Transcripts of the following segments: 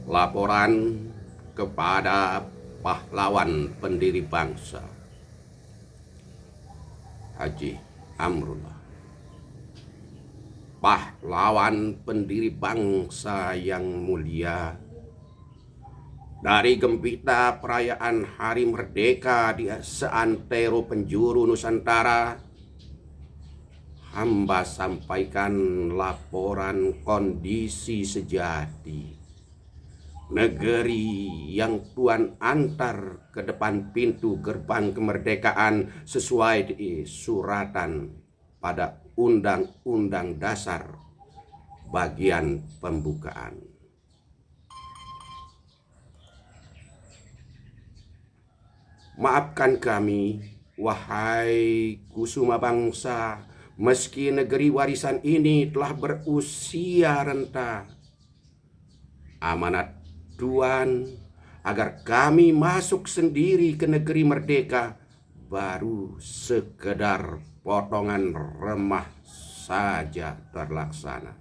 Laporan kepada pahlawan pendiri bangsa Haji Amrullah. Pahlawan pendiri bangsa yang mulia, dari gembira perayaan Hari Merdeka di seantero penjuru Nusantara, hamba sampaikan laporan kondisi sejati negeri yang Tuhan antar ke depan pintu gerbang kemerdekaan sesuai di suratan pada Undang-Undang Dasar bagian pembukaan. Maafkan kami, wahai kusuma bangsa, meski negeri warisan ini telah berusia renta. Amanat Tuhan agar kami masuk sendiri ke negeri merdeka baru sekedar potongan remah saja terlaksana.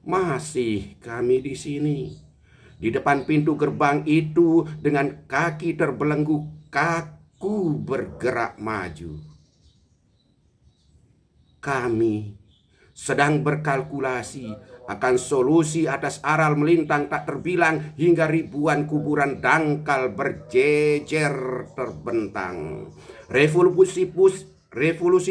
Masih kami di sini, di depan pintu gerbang itu dengan kaki terbelenggu kaku bergerak maju. Kami sedang berkalkulasi akan solusi atas aral melintang tak terbilang hingga ribuan kuburan dangkal berjejer terbentang. Revolusi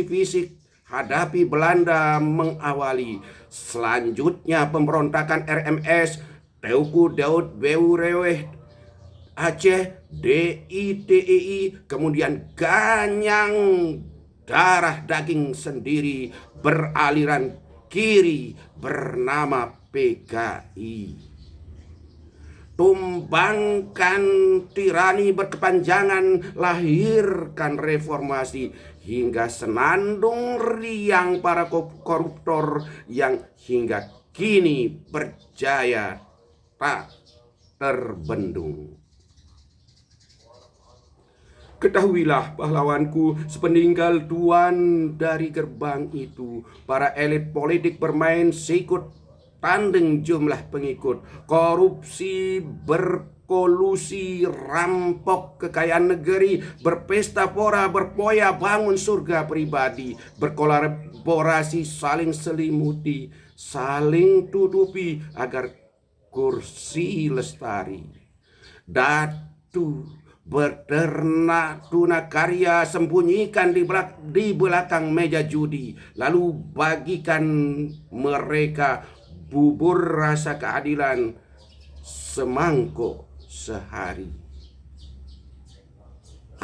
fisik hadapi Belanda mengawali. Selanjutnya pemberontakan RMS, Teuku Daud Beurewe Aceh, DITEI, kemudian Ganyang darah daging sendiri beraliran kiri bernama PKI. Tumbangkan tirani berkepanjangan, lahirkan reformasi, hingga senandung riang para koruptor yang hingga kini berjaya tak terbendung. Ketahuilah pahlawanku, sepeninggal Tuan dari gerbang itu, para elit politik bermain sikut tanding jumlah pengikut, korupsi, berkolusi, rampok kekayaan negeri, berpesta pora, berpoya bangun surga pribadi, berkolaborasi, saling selimuti, saling tutupi agar kursi lestari. Datu berternak tuna karya sembunyikan di belakang meja judi, lalu bagikan mereka bubur rasa keadilan semangkuk sehari.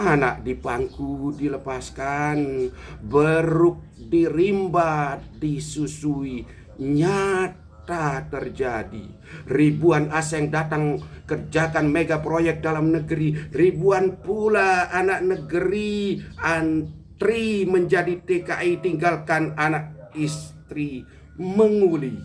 Anak di pangku dilepaskan, beruk dirimba disusui, nyata terjadi. Ribuan asing datang kerjakan mega proyek dalam negeri. Ribuan pula anak negeri antri menjadi TKI, tinggalkan anak istri menguli.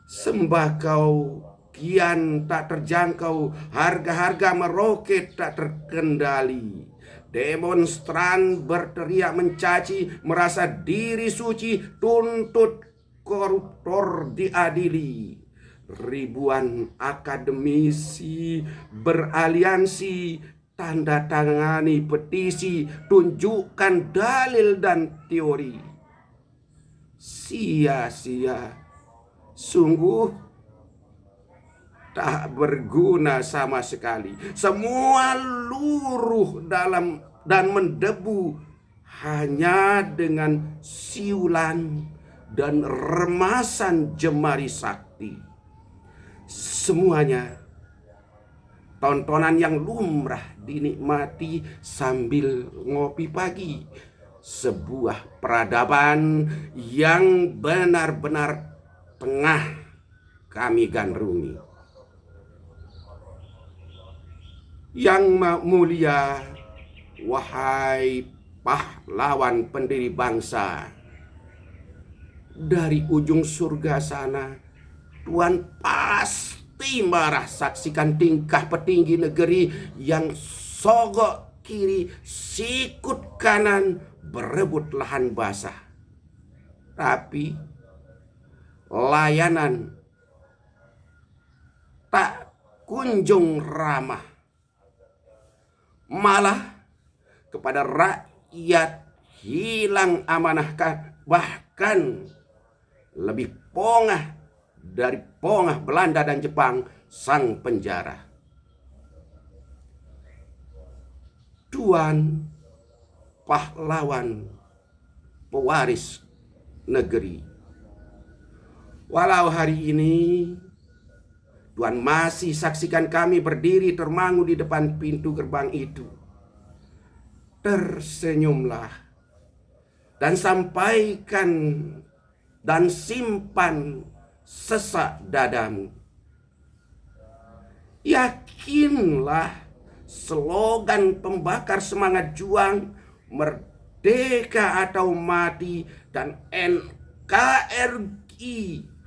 Sembakau kian tak terjangkau, harga-harga meroket tak terkendali. Demonstran berteriak mencaci, merasa diri suci, tuntut koruptor diadili. Ribuan akademisi beraliansi, tanda tangani petisi, tunjukkan dalil dan teori. Sia-sia, sungguh tak berguna sama sekali. Semua luruh dalam dan mendebu hanya dengan siulan dan remasan jemari sakti. Semuanya tontonan yang lumrah dinikmati sambil ngopi pagi. Sebuah peradaban yang benar-benar tengah kami gandrungi. Yang mulia, wahai pahlawan pendiri bangsa, dari ujung surga sana Tuhan pasti marah saksikan tingkah petinggi negeri yang sogok kiri, sikut kanan berebut lahan basah. Tapi layanan tak kunjung ramah. Malah kepada rakyat hilang amanahkan, bahkan lebih pongah dari pongah Belanda dan Jepang sang penjara. Tuan pahlawan pewaris negeri. Walau hari ini Tuhan masih saksikan kami berdiri termangu di depan pintu gerbang itu, tersenyumlah dan sampaikan dan simpan sesak dadamu. Yakinlah slogan pembakar semangat juang merdeka atau mati dan NKRI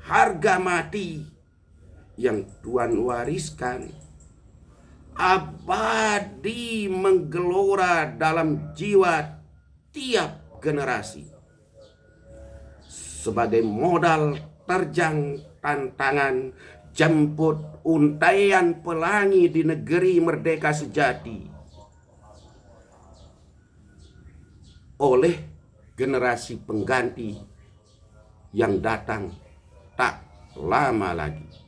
harga mati yang Tuhan wariskan abadi menggelora dalam jiwa tiap generasi sebagai modal terjang tantangan jemput untaian pelangi di negeri merdeka sejati oleh generasi pengganti yang datang tak lama lagi.